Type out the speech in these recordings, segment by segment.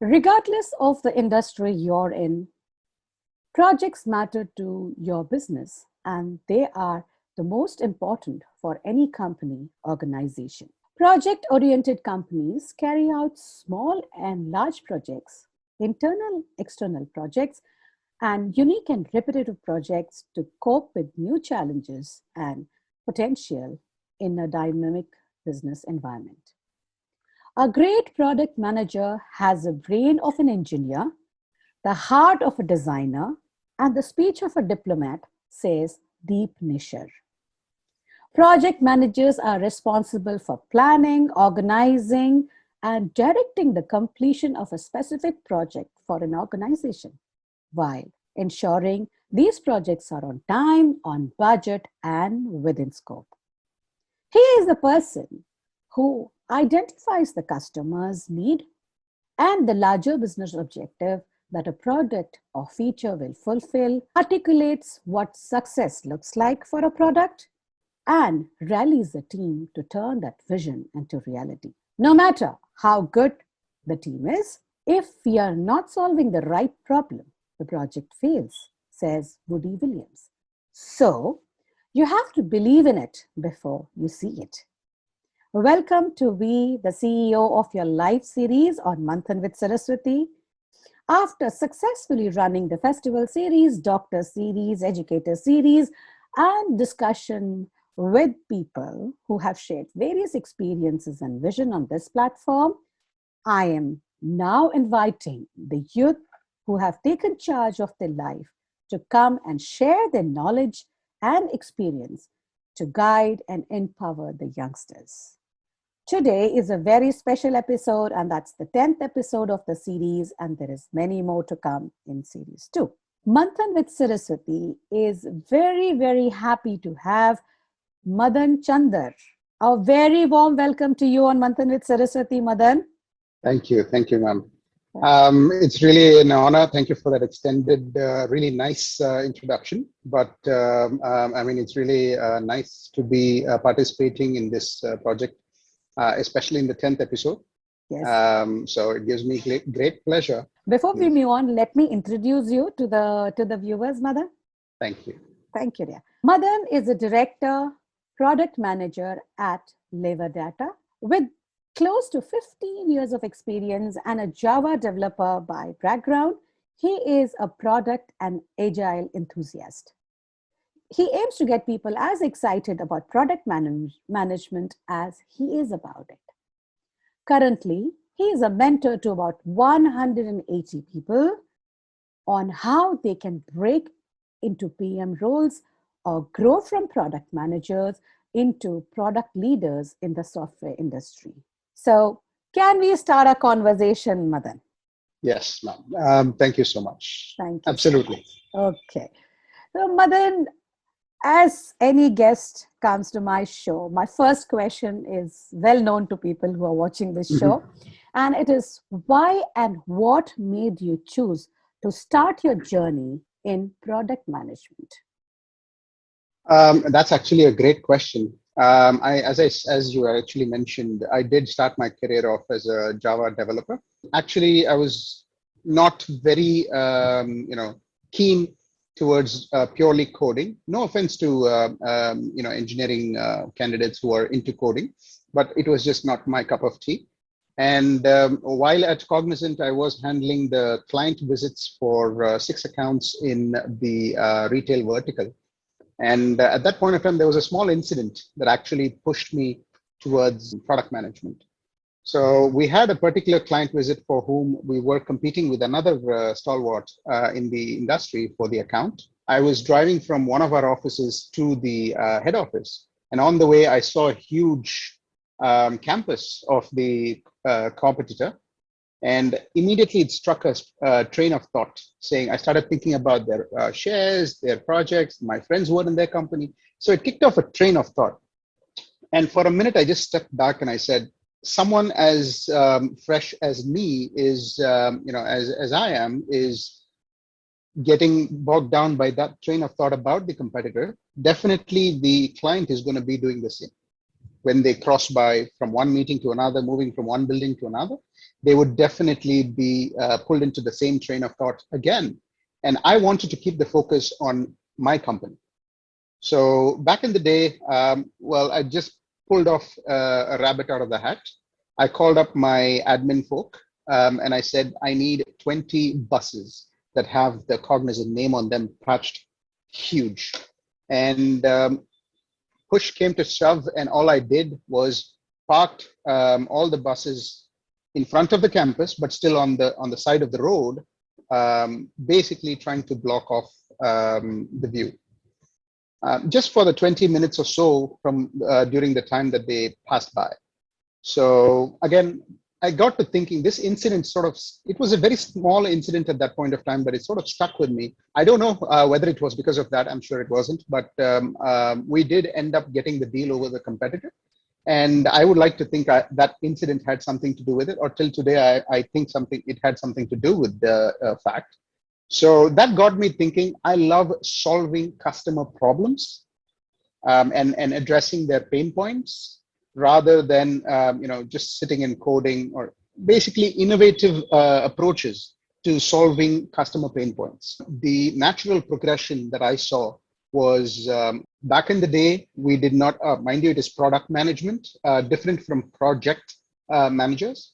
Regardless of the industry you're in, projects matter to your business and they are the most important for any company organization. Project oriented companies carry out small and large projects, internal, external projects, and unique and repetitive projects to cope with new challenges and potential in a dynamic business environment. A great product manager has the brain of an engineer, the heart of a designer, and the speech of a diplomat, says Deep Nisher. Project managers are responsible for planning, organizing, and directing the completion of a specific project for an organization, while ensuring these projects are on time, on budget, and within scope. He is the person who identifies the customer's need and the larger business objective that a product or feature will fulfill, articulates what success looks like for a product, and rallies the team to turn that vision into reality. No matter how good the team is, if we are not solving the right problem, the project fails, says Woody Williams. So, you have to believe in it before you see it. Welcome to be the CEO of your live series on Manthan with Saraswati. After successfully running the festival series, doctor series, educator series, and discussion with people who have shared various experiences and vision on this platform, I am now inviting the youth who have taken charge of their life to come and share their knowledge and experience to guide and empower the youngsters. Today is a very special episode, and that's the 10th episode of the series, and there is many more to come in series 2. Manthan with Saraswati is very, very happy to have Madan Chandar. A very warm welcome to you on Manthan with Saraswati, Madan. Thank you, ma'am. It's really an honor. Thank you for that extended, really nice introduction. But I mean, it's really nice to be participating in this project. Especially in the 10th episode. Yes. So it gives me great pleasure. Before we move on, let me introduce you to the viewers, Madan. Thank you. Thank you, dear. Madan is a director, product manager at Lever Data with close to 15 years of experience and a Java developer by background. He is a product and agile enthusiast. He aims to get people as excited about product management as he is about it. Currently, he is a mentor to about 180 people on how they can break into PM roles or grow from product managers into product leaders in the software industry. So, can we start a conversation, Madan? Yes, ma'am. Thank you so much. Thank you. Absolutely. Okay. So, Madan, as any guest comes to my show, my first question is well known to people who are watching this show. And it is, why and what made you choose to start your journey in product management? That's actually a great question. As you actually mentioned, I did start my career off as a Java developer. Actually, I was not very, keen towards purely coding. No offense to engineering candidates who are into coding, but it was just not my cup of tea. And while at Cognizant, I was handling the client visits for 6 accounts in the retail vertical. And at that point of time, there was a small incident that actually pushed me towards product management. So we had a particular client visit for whom we were competing with another stalwart in the industry for the account. I was driving from one of our offices to the head office. And on the way, I saw a huge campus of the competitor. And immediately it struck a train of thought saying, I started thinking about their shares, their projects, my friends who were in their company. So it kicked off a train of thought. And for a minute, I just stepped back and I said, someone as fresh as me is, as I am, is getting bogged down by that train of thought about the competitor. Definitely the client is going to be doing the same. when they cross by from one meeting to another, moving from one building to another, they would definitely be pulled into the same train of thought again. And I wanted to keep the focus on my company. So back in the day, well, I just pulled off a rabbit out of the hat. I called up my admin folk and I said, I need 20 buses that have the Cognizant name on them patched huge. And push came to shove, and all I did was parked all the buses in front of the campus, but still on the side of the road, basically trying to block off the view. Just for the 20 minutes or so from during the time that they passed by. So again, I got to thinking this incident it was a very small incident at that point of time, but it sort of stuck with me. I don't know whether it was because of that. I'm sure it wasn't, but we did end up getting the deal over the competitor. And I would like to think that incident had something to do with it, or till today, I think it had something to do with the fact. So that got me thinking. I love solving customer problems and addressing their pain points rather than just sitting and coding, or basically innovative approaches to solving customer pain points. The natural progression that I saw was back in the day, we did not, mind you, it is product management, different from project managers.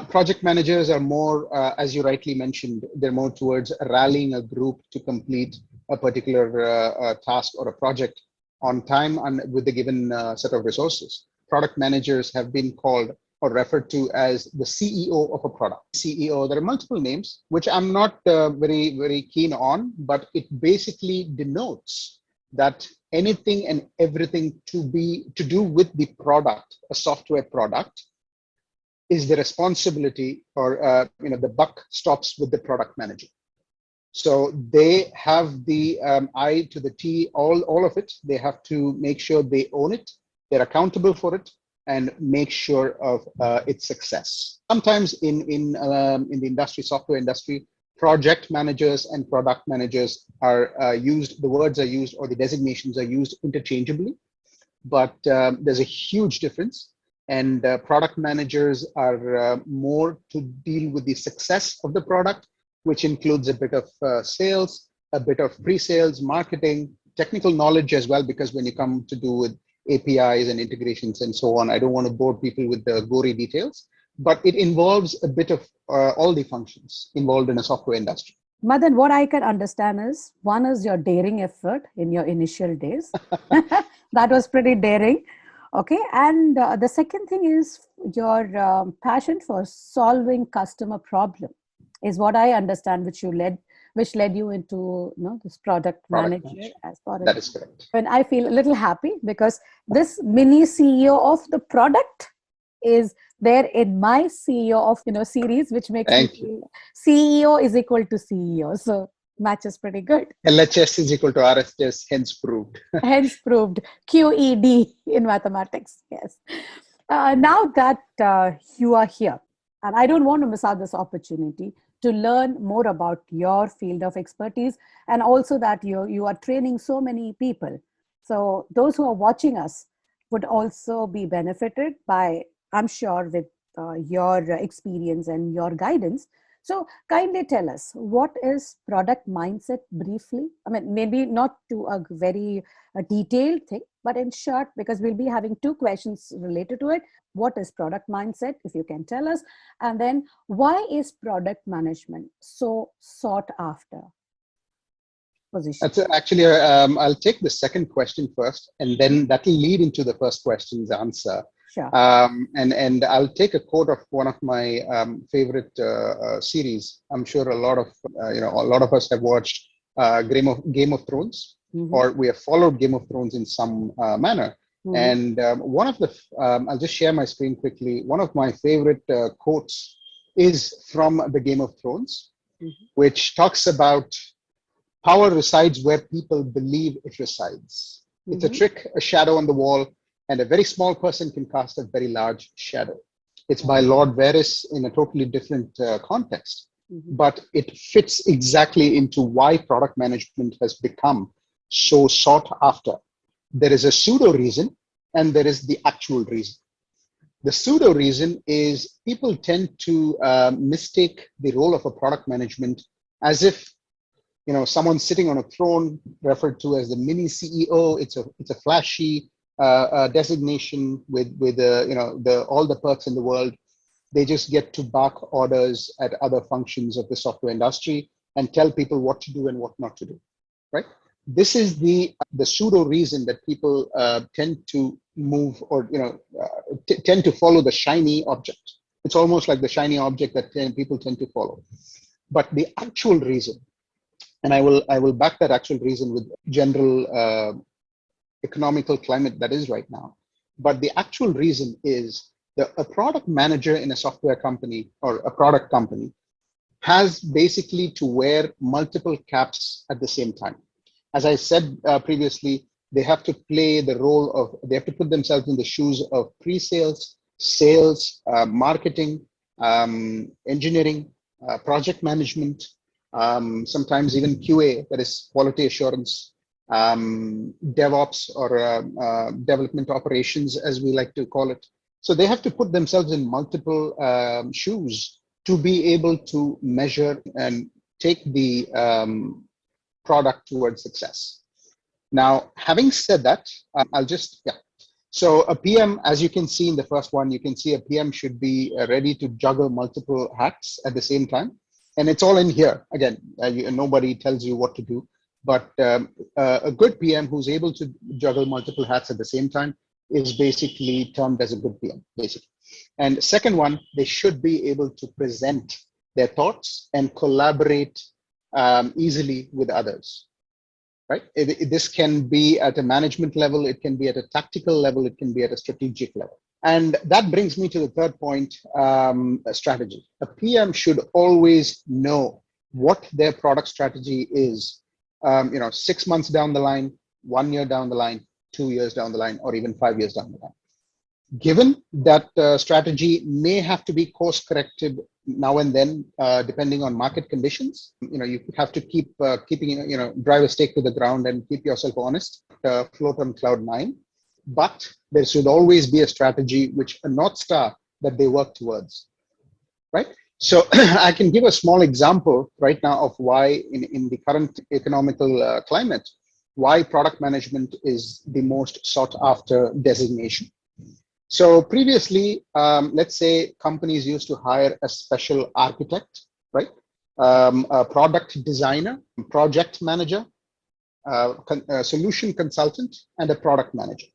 Project managers are more, as you rightly mentioned, they're more towards rallying a group to complete a particular task or a project on time and with the given set of resources. Product managers have been called or referred to as the CEO of a product. CEO, there are multiple names, which I'm not very, very keen on, but it basically denotes that anything and everything to do with the product, a software product, is the responsibility, or the buck stops with the product manager. So they have the I to the T, all of it. They have to make sure they own it, they're accountable for it, and make sure of its success. Sometimes in the industry, software industry, project managers and product managers are used. The words are used, or the designations are used interchangeably, but there's a huge difference. And product managers are more to deal with the success of the product, which includes a bit of sales, a bit of pre-sales, marketing, technical knowledge as well, because when you come to do with APIs and integrations and so on, I don't want to bore people with the gory details, but it involves a bit of all the functions involved in a software industry. Madan, what I can understand is, one is your daring effort in your initial days. That was pretty daring. Okay. And the second thing is your passion for solving customer problem is what I understand, which led you into this product manager as part of that is correct. And I feel a little happy because this mini CEO of the product is there in my CEO of series, which makes me feel CEO is equal to CEO. So matches pretty good. LHS is equal to RHS, hence proved. Hence proved. QED in mathematics. Yes. Now that you are here, and I don't want to miss out this opportunity to learn more about your field of expertise, and also that you are training so many people. So those who are watching us would also be benefited by, I'm sure, with your experience and your guidance. So kindly tell us, what is product mindset briefly? I mean, maybe not to a very detailed thing, but in short, because we'll be having two questions related to it. What is product mindset, if you can tell us? And then why is product management so sought after position? That's actually, I'll take the second question first, and then that will lead into the first question's answer. Sure. And I'll take a quote of one of my favorite series. I'm sure a lot of us have watched Game of Thrones, or we have followed Game of Thrones in some manner. And one of the, I'll just share my screen quickly. One of my favorite quotes is from the Game of Thrones, which talks about power resides where people believe it resides. It's a trick, a shadow on the wall, and a very small person can cast a very large shadow. It's by Lord Varys in a totally different context, but it fits exactly into why product management has become so sought after. There is a pseudo reason, and there is the actual reason. The pseudo reason is people tend to mistake the role of a product management as if someone sitting on a throne, referred to as the mini CEO. It's a flashy designation with the all the perks in the world. They just get to bark orders at other functions of the software industry and tell people what to do and what not to do, right? This is the pseudo reason that people tend to move, or tend to follow the shiny object. It's almost like the shiny object that people tend to follow. But the actual reason, and I will back that actual reason with general economical climate that is right now. But the actual reason is that a product manager in a software company or a product company has basically to wear multiple caps at the same time. As I said previously, they have to play the role of, they have to put themselves in the shoes of pre-sales, sales, marketing, engineering, project management, sometimes even QA, that is quality assurance, DevOps, or development operations, as we like to call it. So they have to put themselves in multiple shoes to be able to measure and take the product towards success. Now, having said that, yeah. So a PM, as you can see in the first one, you can see a PM should be ready to juggle multiple hats at the same time. And it's all in here. Again, nobody tells you what to do, but a good PM who's able to juggle multiple hats at the same time is basically termed as a good PM, basically. And second one, they should be able to present their thoughts and collaborate easily with others, right? This can be at a management level, it can be at a tactical level, it can be at a strategic level. And that brings me to the third point, strategy. A PM should always know what their product strategy is, 6 months down the line, 1 year down the line, 2 years down the line, or even 5 years down the line. Given that strategy may have to be course corrected now and then, depending on market conditions, you have to keep drive a stake to the ground and keep yourself honest, float on cloud nine. But there should always be a strategy, which a North Star that they work towards, right? So I can give a small example right now of why in the current economical climate, why product management is the most sought after designation. So previously, let's say companies used to hire a special architect, right? A product designer, project manager, a solution consultant, and a product manager.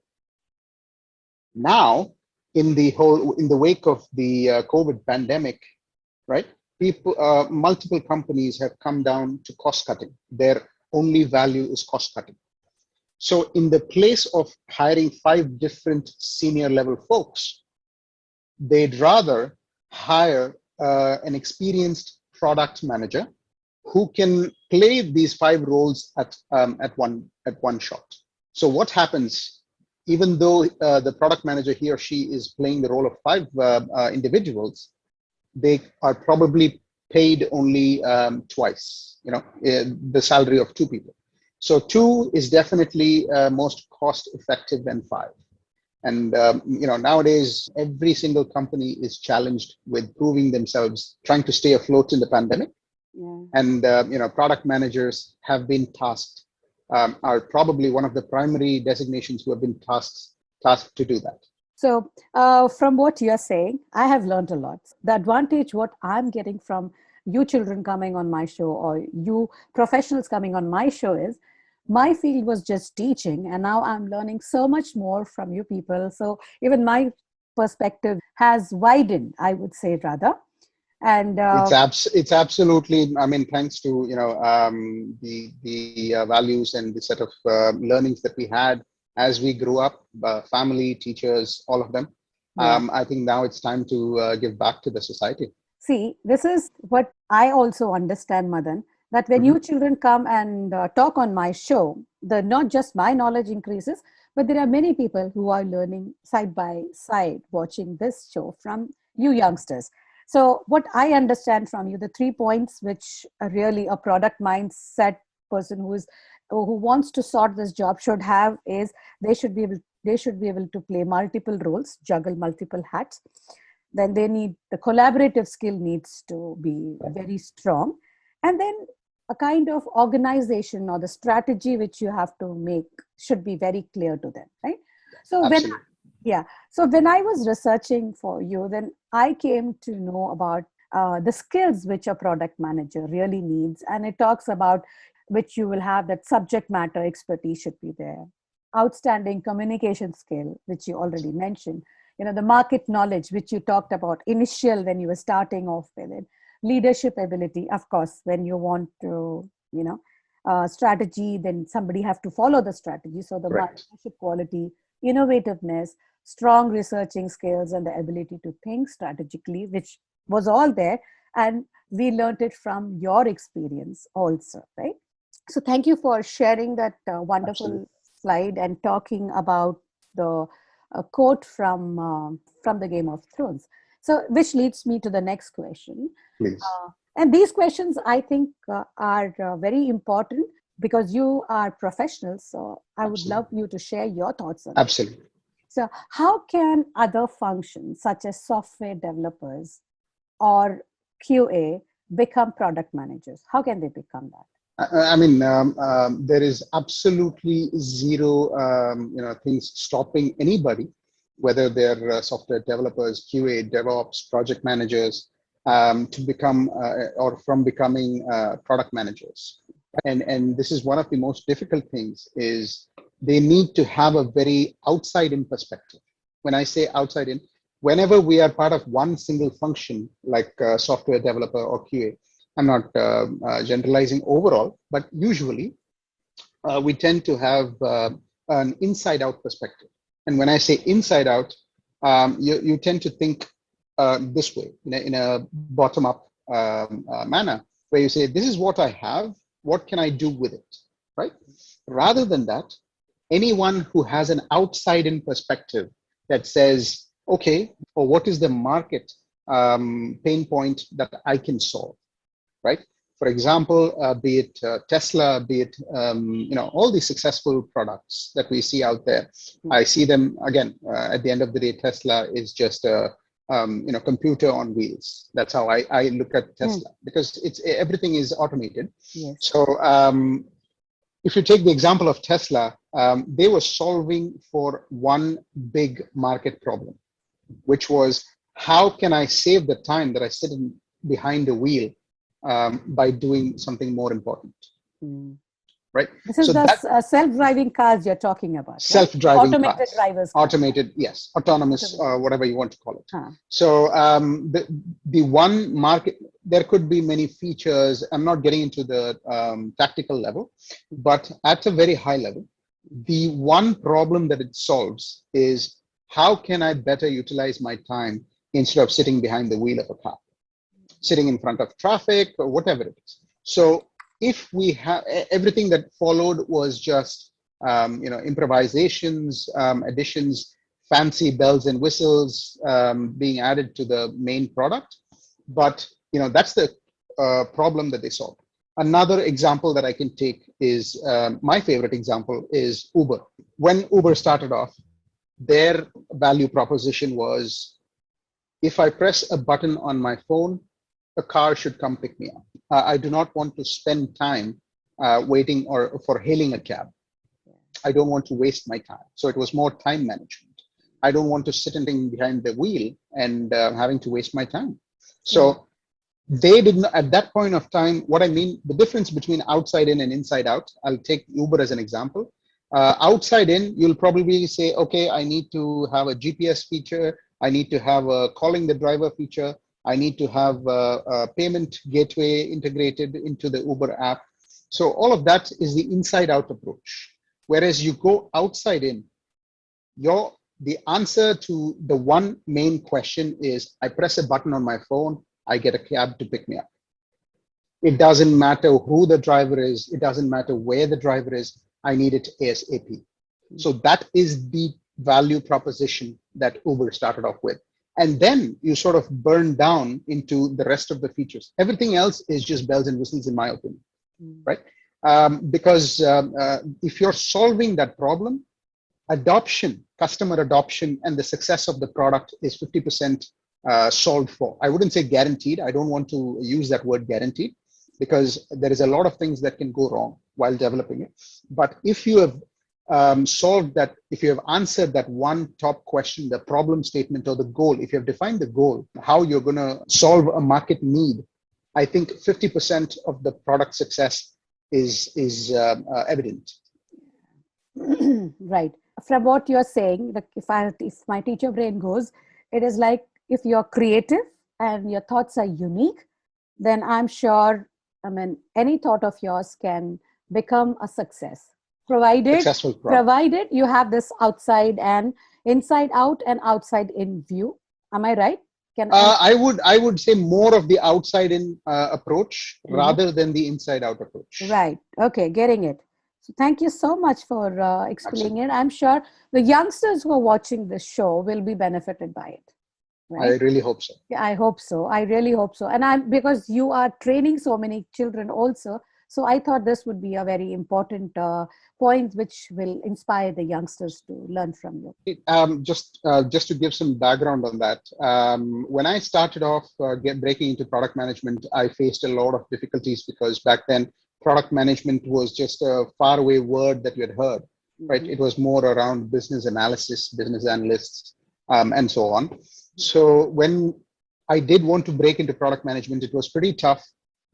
Now, in the wake of the COVID pandemic, right? Multiple companies have come down to cost cutting. Their only value is cost cutting. So in the place of hiring 5 different senior level folks, they'd rather hire an experienced product manager who can play these 5 roles at one shot. So what happens, even though the product manager, he or she, is playing the role of 5 individuals, they are probably paid only twice, the salary of 2 people. So 2 is definitely most cost effective than 5. And nowadays, every single company is challenged with proving themselves, trying to stay afloat in the pandemic. Yeah. And product managers have been tasked, are probably one of the primary designations who have been tasked to do that. So from what you're saying, I have learned a lot. The advantage what I'm getting from you children coming on my show, or you professionals coming on my show, is my field was just teaching, and now I'm learning so much more from you people. So even my perspective has widened, I would say, rather. And it's absolutely, I mean, thanks to the values and the set of learnings that we had as we grew up, family, teachers, all of them. Yeah. I think now it's time to give back to the society. See, this is what I also understand, Madan, that when you children come and talk on my show, not just my knowledge increases, but there are many people who are learning side by side watching this show from you youngsters. So what I understand from you, the 3 points which are really a product mindset person who is who wants to sort this job should have is they should be able to play multiple roles, juggle multiple hats. Then they need the collaborative skill needs to be very strong, and then a kind of organization or the strategy which you have to make should be very clear to them, right? So when Absolutely. yeah, so when I was researching for you, then I came to know about the skills which a product manager really needs, and it talks about which you will have that subject matter expertise should be there, outstanding communication skill, which you already mentioned, the market knowledge, which you talked about initial when you were starting off with it, leadership ability, of course, when you want to, strategy, then somebody have to follow the strategy. So the Correct. leadership quality, innovativeness, strong researching skills, and the ability to think strategically, which was all there. And we learned it from your experience also, right? So thank you for sharing that Absolutely. wonderful slide and talking about the quote from the Game of Thrones. So, which leads me to the next question. Please. And these questions, I think, are very important because you are professionals. So, I would love Absolutely. you to share your thoughts on it. Absolutely. So, how can other functions such as software developers or QA become product managers? How can they become that? I mean, there is absolutely zero, things stopping anybody, whether they're software developers, QA, DevOps, project managers, to become or from becoming product managers. And this is one of the most difficult things is they need to have a very outside in perspective. When I say outside in, whenever we are part of one single function, like software developer or QA, I'm not generalizing overall, but usually we tend to have an inside out perspective. And when I say inside out, you tend to think this way, in a bottom up manner, where you say, this is what I have, what can I do with it, right? Rather than that, anyone who has an outside in perspective that says, okay, or what is the market pain point that I can solve, right? For example, be it Tesla, be it all these successful products that we see out there. I see them again. At the end of the day, Tesla is just a computer on wheels. That's how I look at Tesla, because it's everything is automated. Yes. So if you take the example of Tesla, they were solving for one big market problem, which was, how can I save the time that I sit behind the wheel by doing something more important, right? This is So the that self-driving cars you're talking about, right? self-driving Automated cars, drivers cars. automated, yes, autonomous, Automated. whatever you want to call it. Huh. So the one market, there could be many features. I'm not getting into the tactical level, but at a very high level, the one problem that it solves is, how can I better utilize my time instead of sitting behind the wheel of a car, sitting in front of traffic or whatever it is. So if we have everything that followed was just improvisations, additions, fancy bells and whistles being added to the main product, but that's the problem that they solved. Another example that I can take is my favorite example is Uber. When Uber started off, their value proposition was, if I press a button on my phone, a car should come pick me up. I do not want to spend time waiting or for hailing a cab. I don't want to waste my time. So it was more time management. I don't want to sit and behind the wheel and having to waste my time. So they did not, at that point of time, what I mean, the difference between outside in and inside out, I'll take Uber as an example. Outside in, you'll probably say, okay, I need to have a GPS feature. I need to have a calling the driver feature. I need to have a payment gateway integrated into the Uber app. So all of that is the inside out approach. Whereas you go outside in, the answer to the one main question is, I press a button on my phone, I get a cab to pick me up. It doesn't matter who the driver is. It doesn't matter where the driver is. I need it ASAP. So that is the value proposition that Uber started off with. And then you sort of burn down into the rest of the features. Everything else is just bells and whistles, in my opinion, right? because if you're solving that problem, adoption, customer adoption, and the success of the product is 50% solved for. I wouldn't say guaranteed. I don't want to use that word guaranteed because there is a lot of things that can go wrong while developing it. But if you have solved that, if you have answered that one top question, the problem statement or the goal, if you have defined the goal, how you're going to solve a market need, I think 50% of the product success is evident. Right. From what you're saying, like if my teacher brain goes, it is like if you're creative and your thoughts are unique, then I'm sure, I mean, any thought of yours can become a success, provided Successful product. provided you have this outside and inside out and outside in view. Am I right? I would say more of the outside in approach rather than the inside out approach. Right. Okay, getting it. So thank you so much for explaining Absolutely. it. I'm sure the youngsters who are watching this show will be benefited by it. I Right? really hope so. Yeah, I hope so. I really hope so. And I'm because you are training so many children also. So I thought this would be a very important point which will inspire the youngsters to learn from you. Just to give some background on that, when I started off breaking into product management, I faced a lot of difficulties because back then product management was just a faraway word that you had heard, right? It was more around business analysis, business analysts, and so on. So when I did want to break into product management, it was pretty tough.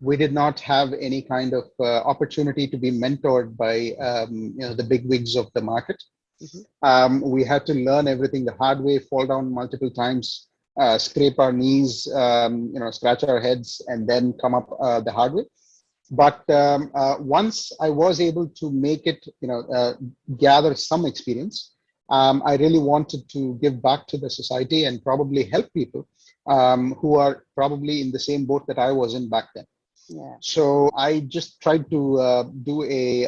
We did not have any kind of opportunity to be mentored by the big wigs of the market. We had to learn everything the hard way, fall down multiple times, scrape our knees, scratch our heads, and then come up the hard way. But once I was able to make it, gather some experience, I really wanted to give back to the society and probably help people who are probably in the same boat that I was in back then. Yeah. So I just tried to do a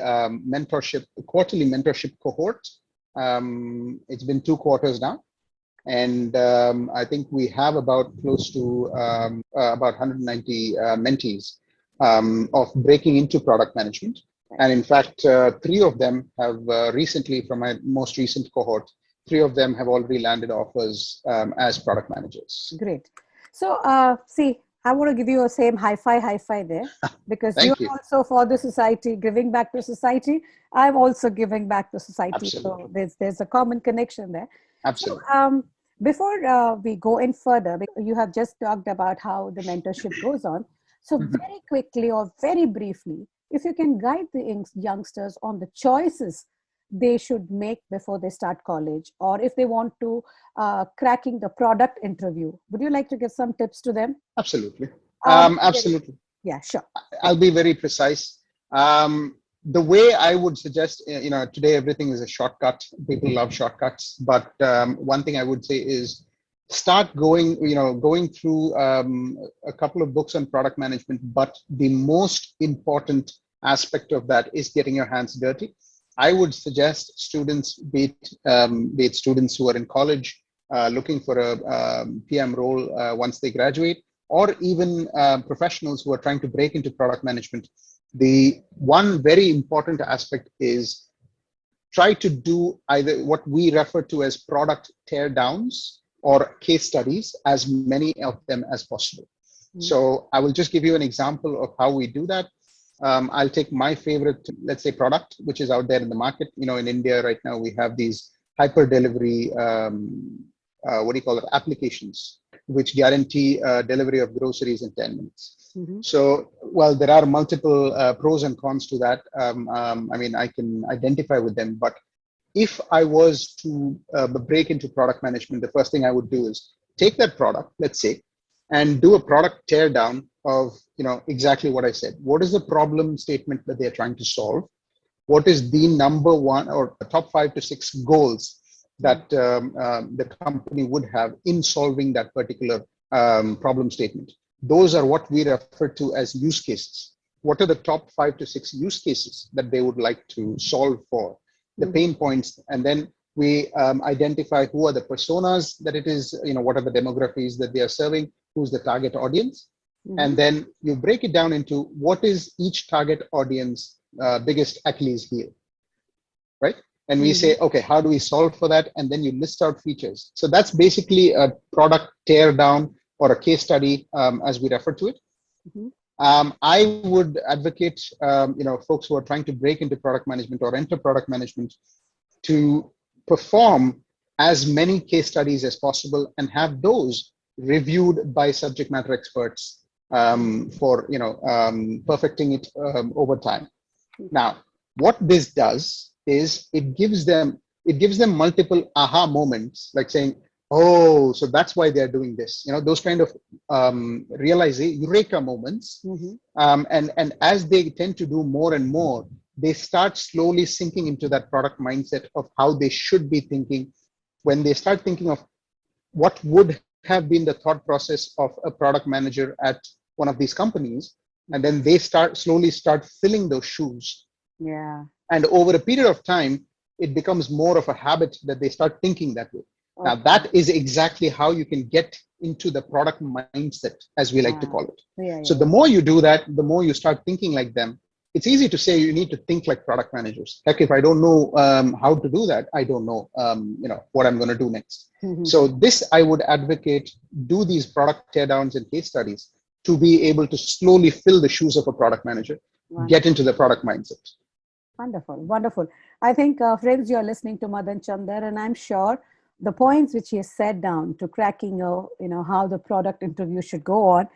quarterly mentorship cohort. It's been 2 quarters now. And I think we have about close to about 190 mentees of breaking into product management. And in fact, 3 of them have recently, from my most recent cohort, 3 of them have already landed offers as product managers. Great. So see, I want to give you a same high five there because Thank you're you. also for the society, giving back to society. I'm also giving back to society. Absolutely. So there's a common connection there. Absolutely. So before we go in further, because you have just talked about how the mentorship goes on. So very quickly or very briefly, if you can guide the youngsters on the choices they should make before they start college, or if they want to cracking the product interview, would you like to give some tips to them? Absolutely. Um, Absolutely. Yeah, sure. I'll be very precise. The way I would suggest, today everything is a shortcut. People love shortcuts, but one thing I would say is start going through a couple of books on product management. But the most important aspect of that is getting your hands dirty. I would suggest students, be it students who are in college looking for a PM role once they graduate, or even professionals who are trying to break into product management. The one very important aspect is try to do either what we refer to as product tear downs or case studies, as many of them as possible. So I will just give you an example of how we do that. I'll take my favorite, let's say, product, which is out there in the market. In India right now, we have these hyper delivery, applications, which guarantee delivery of groceries in 10 minutes. So, well, there are multiple pros and cons to that. I can identify with them, but if I was to break into product management, the first thing I would do is take that product, let's say, and do a product tear down of exactly what I said. What is the problem statement that they're trying to solve? What is the number one or the top 5 to 6 goals that the company would have in solving that particular problem statement? Those are what we refer to as use cases. What are the top 5 to 6 use cases that they would like to solve for? The pain points, and then we identify who are the personas that it is, what are the demographies that they are serving, who's the target audience. And then you break it down into what is each target audience biggest Achilles heel, right? And we Mm-hmm. say, okay, how do we solve for that? And then you list out features. So that's basically a product tear down or a case study, as we refer to it. Mm-hmm. I would advocate, folks who are trying to break into product management or enter product management to perform as many case studies as possible and have those reviewed by subject matter experts for perfecting it over time. Now, what this does is it gives them multiple aha moments, like saying, "Oh, so that's why they're doing this." Those kind of eureka moments. Mm-hmm. And as they tend to do more and more, they start slowly sinking into that product mindset of how they should be thinking. When they start thinking of what would have been the thought process of a product manager at one of these companies, and then they slowly start filling those shoes. Yeah. And over a period of time, it becomes more of a habit that they start thinking that way. Now, Okay. that is exactly how you can get into the product mindset, as we like to Ah. call it. Yeah, So yeah, the yeah. more you do that, the more you start thinking like them. It's easy to say you need to think like product managers. Heck, if I don't know how to do that, I don't know, what I'm going to do next. So this, I would advocate, do these product teardowns and case studies to be able to slowly fill the shoes of a product manager, get Wonderful. into the product mindset. Wonderful, wonderful. I think, friends, you're listening to Madan Chandar, and I'm sure the points which he has set down to cracking, how the product interview should go on,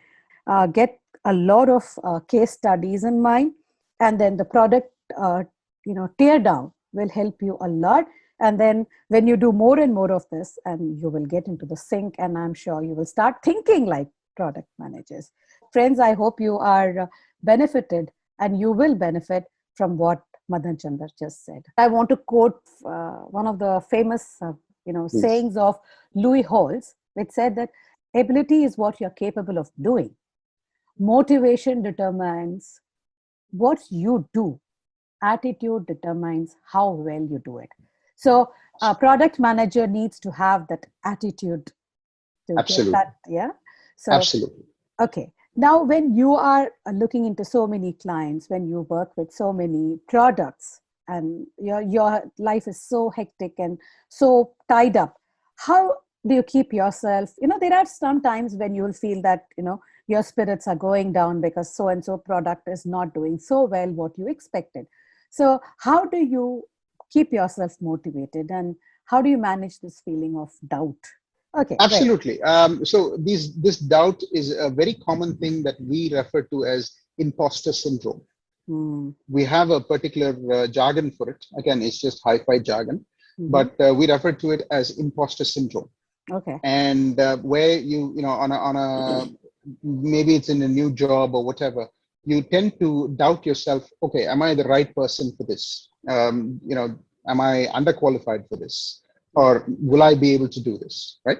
get a lot of case studies in mind, and then the product, tear down will help you a lot. And then when you do more and more of this, and you will get into the sync, and I'm sure you will start thinking like product managers. Friends, I hope you are benefited, and you will benefit from what Madan Chandar just said. I want to quote one of the famous, Please. sayings of Louis Halls, which said that ability is what you're capable of doing. Motivation determines what you do. Attitude determines how well you do it. So, a product manager needs to have that attitude to get Absolutely. that. Yeah. So, Absolutely. okay. Now, when you are looking into so many clients, when you work with so many products, and your life is so hectic and so tied up, how do you keep yourself? There are some times when you'll feel that your spirits are going down because so and so product is not doing so well what you expected. So, how do you keep yourself motivated, and how do you manage this feeling of doubt? Okay, great. Absolutely. So this doubt is a very common thing that we refer to as imposter syndrome. Mm. We have a particular jargon for it. Again, it's just hi-fi jargon, Hmm. but we refer to it as imposter syndrome. Okay. And where on a maybe it's in a new job or whatever, you tend to doubt yourself. Okay, am I the right person for this? Am I underqualified for this, or will I be able to do this? Right.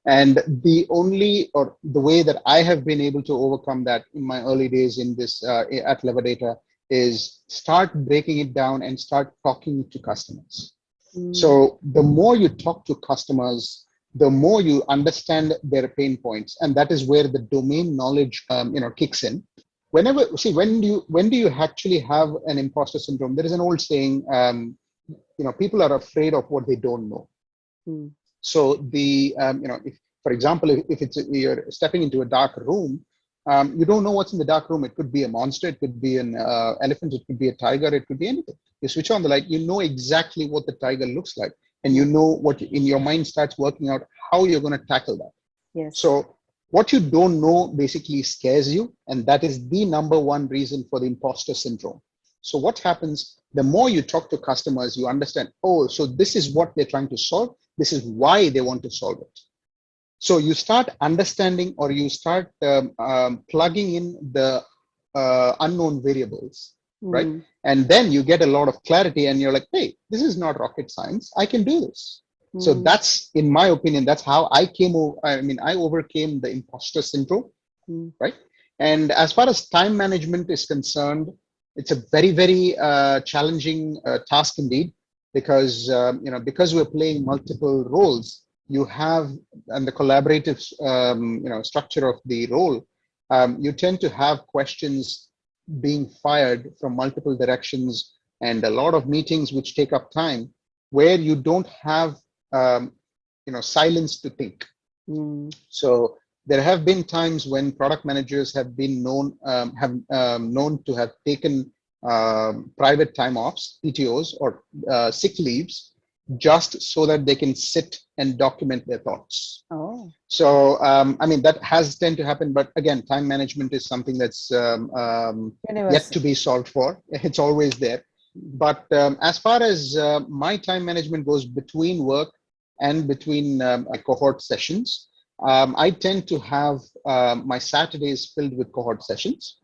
And the only or the way that I have been able to overcome that in my early days in this at Levadata is start breaking it down and start talking to customers. Mm. So the more you talk to customers, the more you understand their pain points, and that is where the domain knowledge, kicks in. Whenever see when do you actually have an imposter syndrome? There is an old saying, people are afraid of what they don't know. Mm. So if, for example, if it's you're stepping into a dark room, you don't know what's in the dark room. It could be a monster, it could be an elephant, it could be a tiger, it could be anything. You switch on the light, you know exactly what the tiger looks like, and you Yeah. know what in your mind starts working out how you're going to tackle that. Yes. So what you don't know basically scares you, and that is the number one reason for the imposter syndrome. So what happens, the more you talk to customers, you understand, oh, so this is what they're trying to solve. This is why they want to solve it. So you start understanding, or you start plugging in the unknown variables, right? Mm. And then you get a lot of clarity, and you're like, hey, this is not rocket science. I can do this. So Mm. that's, in my opinion, that's how I came over. I mean, I overcame the imposter syndrome, Mm. right? And as far as time management is concerned, it's a very, very challenging task indeed, because because we're playing multiple roles. You have, and the collaborative structure of the role, you tend to have questions being fired from multiple directions and a lot of meetings which take up time, where you don't have silence to think. So there have been times when product managers have been known to have taken private time offs, PTOs, or sick leaves, just so that they can sit and document their thoughts. Oh. So I mean, that has tend to happen, but again, time management is something that's yet to be solved for. It's always there. But as far as my time management goes between work and between cohort sessions, I tend to have my Saturdays filled with cohort sessions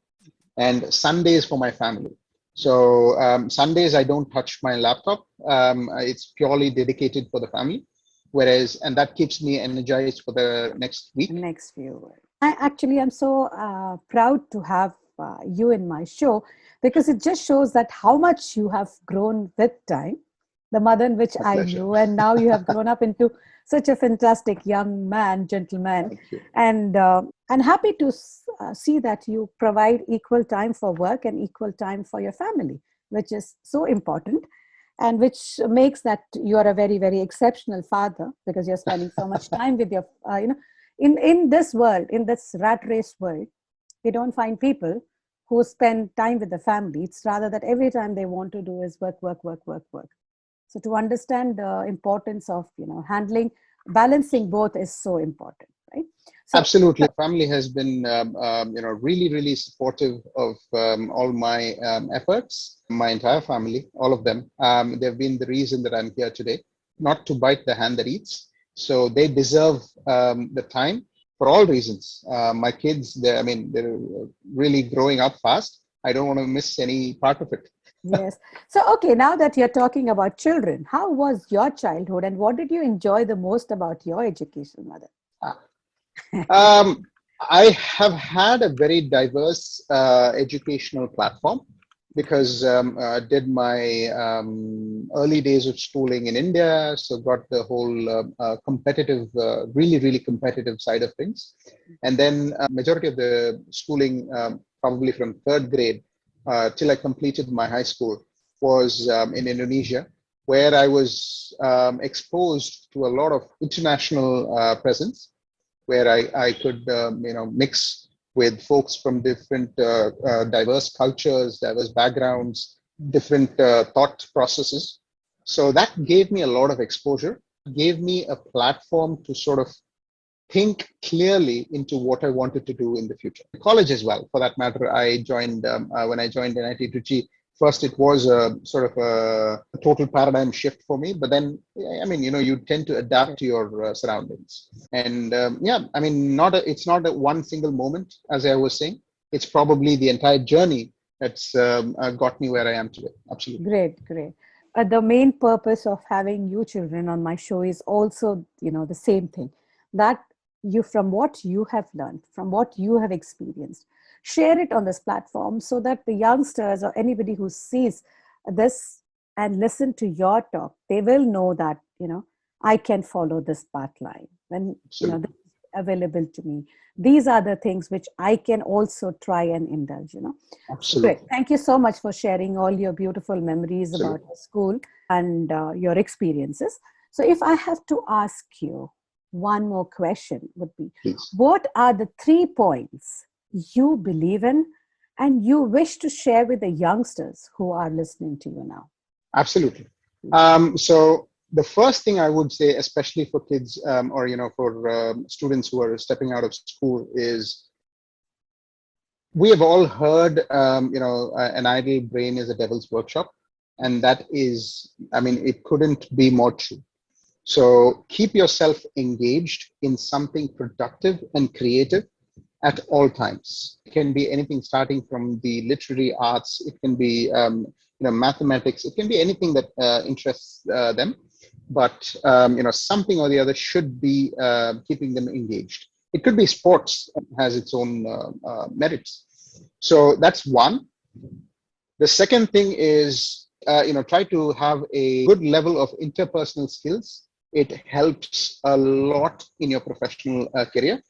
and Sundays for my family. So Sundays, I don't touch my laptop. It's purely dedicated for the family. And that keeps me energized for the next week. Next few. I'm so proud to have you in my show, because it just shows that how much you have grown with time, the Madan which I knew, and now you have grown up into such a fantastic young man, gentleman, and happy to see that you provide equal time for work and equal time for your family, which is so important, and which makes that you are a very, very exceptional father, because you're spending so much time with your, in this world, in this rat race world, we don't find people who spend time with the family. It's rather that every time they want to do is work, work, work, work, work. So to understand the importance of, balancing both is so important, right? So, absolutely. Family has been, really, really supportive of all my efforts. My entire family, all of them, they've been the reason that I'm here today, not to bite the hand that eats. So they deserve the time for all reasons. My kids, they're really growing up fast. I don't want to miss any part of it. Yes. So, okay, now that you're talking about children, how was your childhood and what did you enjoy the most about your education, Mother? I have had a very diverse educational platform, because I did my early days of schooling in India, so got the whole competitive, really, really competitive side of things. And then majority of the schooling, probably from third grade till I completed my high school, was in Indonesia, where I was exposed to a lot of international presence, where I could mix with folks from different diverse cultures, diverse backgrounds, different thought processes. So that gave me a lot of exposure, gave me a platform to sort of think clearly into what I wanted to do in the future. College as well, for that matter. I joined when I joined NIT Trichy. First, it was a sort of a total paradigm shift for me. But then, you tend to adapt to your surroundings. And it's not a one single moment, as I was saying. It's probably the entire journey that's got me where I am today. Absolutely. Great, great. The main purpose of having you children on my show is also, the same thing, that you, from what you have learned, from what you have experienced, share it on this platform so that the youngsters or anybody who sees this and listen to your talk, they will know that, I can follow this path line when, this is available to me. These are the things which I can also try and indulge, Absolutely. Great. Thank you so much for sharing all your beautiful memories about your school and your experiences. So if I have to ask you one more question, would be, please, what are the 3 points you believe in and you wish to share with the youngsters who are listening to you now? Absolutely. So the first thing I would say, especially for kids or for students who are stepping out of school, is we have all heard an idle brain is a devil's workshop, and that is, it couldn't be more true. So keep yourself engaged in something productive and creative at all times. It can be anything, starting from the literary arts. It can be mathematics. It can be anything that interests them. But something or the other should be keeping them engaged. It could be sports, has its own merits. So that's one. The second thing is try to have a good level of interpersonal skills. It helps a lot in your professional career,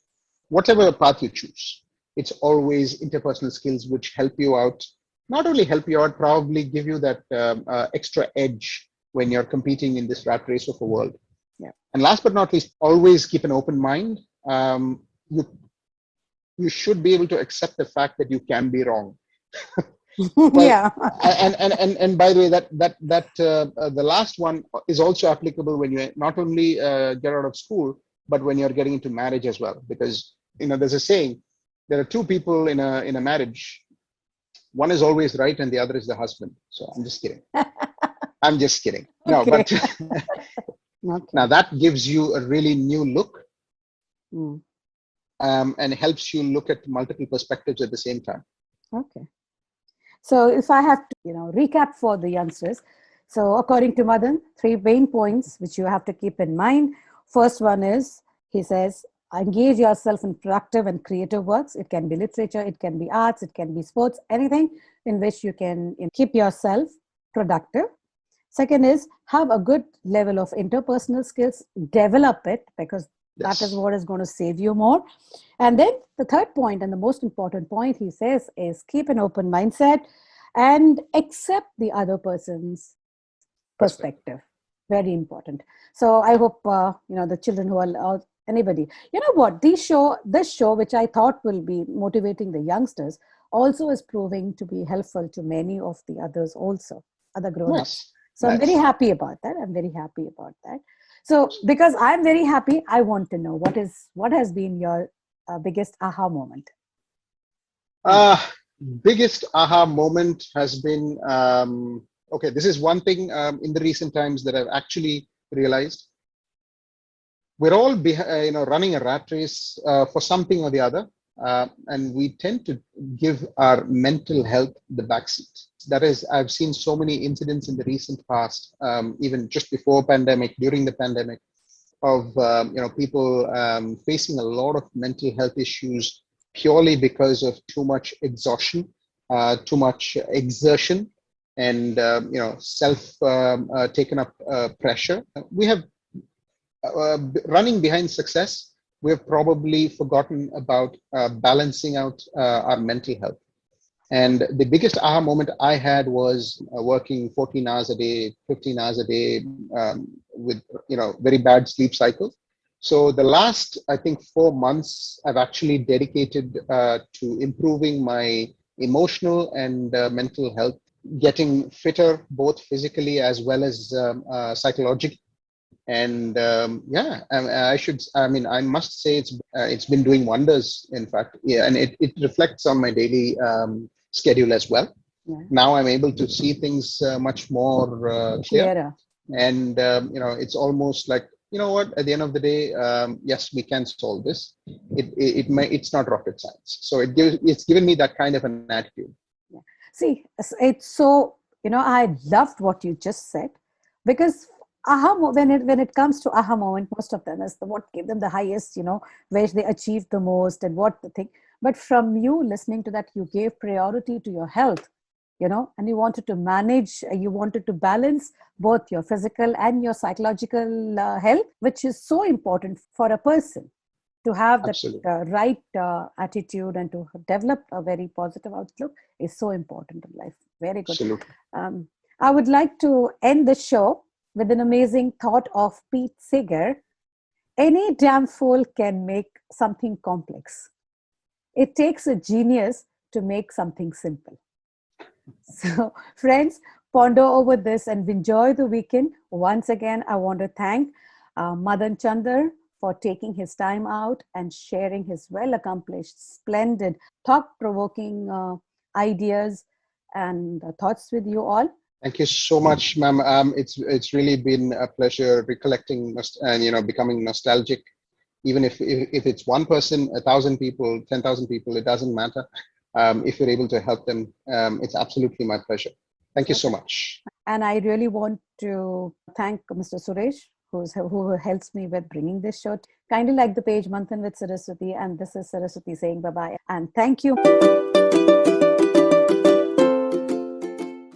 whatever path you choose. it's always interpersonal skills which help you out. Not only help you out, probably give you that extra edge when you're competing in this rat race of a world. Yeah. And last but not least, always keep an open mind. You you should be able to accept the fact that you can be wrong. Well, Yeah. and by the way, the last one is also applicable when you not only get out of school, but when you're getting into marriage as well. Because there's a saying: there are two people in a marriage. One is always right, and the other is the husband. So I'm just kidding. I'm just kidding. No, Okay. but Okay. now that gives you a really new look, Mm. and helps you look at multiple perspectives at the same time. Okay. So if I have to, recap for the youngsters. So according to Madan, 3 main points which you have to keep in mind. First one is, he says, engage yourself in productive and creative works. It can be literature, it can be arts, it can be sports, anything in which you can keep yourself productive. Second is, have a good level of interpersonal skills, develop it, because that is Yes. what is going to save you more. And then the third point, and the most important point, he says, is keep an open mindset and accept the other person's Perspective. perspective. Very important. So I hope the children who are anybody, what, this show, which I thought will be motivating the youngsters, also is proving to be helpful to many of the others also, other grown-ups. Nice. So I'm very Nice. happy about that. I'm very happy about that. So because I'm very happy, I want to know what has been your biggest aha moment. Uh, Biggest aha moment has been, okay, this is one thing in the recent times that I've actually realized. We're all running a rat race for something or the other, and we tend to give our mental health the backseat. That is, I've seen so many incidents in the recent past, even just before pandemic, during the pandemic, of people facing a lot of mental health issues purely because of too much exhaustion, too much exertion, and self taken up pressure. We have running behind success. We have probably forgotten about balancing out our mental health. And the biggest aha moment I had was working 14 hours a day, 15 hours a day, with very bad sleep cycles. So the last, I think, 4 months, I've actually dedicated to improving my emotional and mental health, getting fitter both physically as well as psychologically. And yeah, I must say it's been doing wonders, in fact. Yeah, and it reflects on my daily schedule as well. Yeah. Now I'm able to see things much more clear, Clearer. and it's almost like, what, at the end of the day, yes, we can solve this. It's not rocket science, so it's given me that kind of an attitude. Yeah. See, it's so, I loved what you just said, because when it comes to aha moment, most of them is what gave them the highest, where they achieved the most and what the thing. But from you listening to that, you gave priority to your health, and you wanted to manage, you wanted to balance both your physical and your psychological health, which is so important for a person to have that Absolutely. right attitude and to develop a very positive outlook is so important in life. Very good. Absolutely. Um, I would like to end the show with an amazing thought of Pete Seeger. Any damn fool can make something complex. It takes a genius to make something simple. So, friends, ponder over this and enjoy the weekend. Once again, I want to thank Madan Chandar for taking his time out and sharing his well accomplished, splendid, thought provoking ideas and thoughts with you all. Thank you so much, ma'am. It's really been a pleasure recollecting and becoming nostalgic. Even if it's one person, 1,000 people, 10,000 people, it doesn't matter. If you're able to help them, it's absolutely my pleasure. Thank you so much. And I really want to thank Mr. Suresh, who helps me with bringing this show. Kindly like the page Manthan with Saraswati, and this is Saraswati saying bye bye and thank you.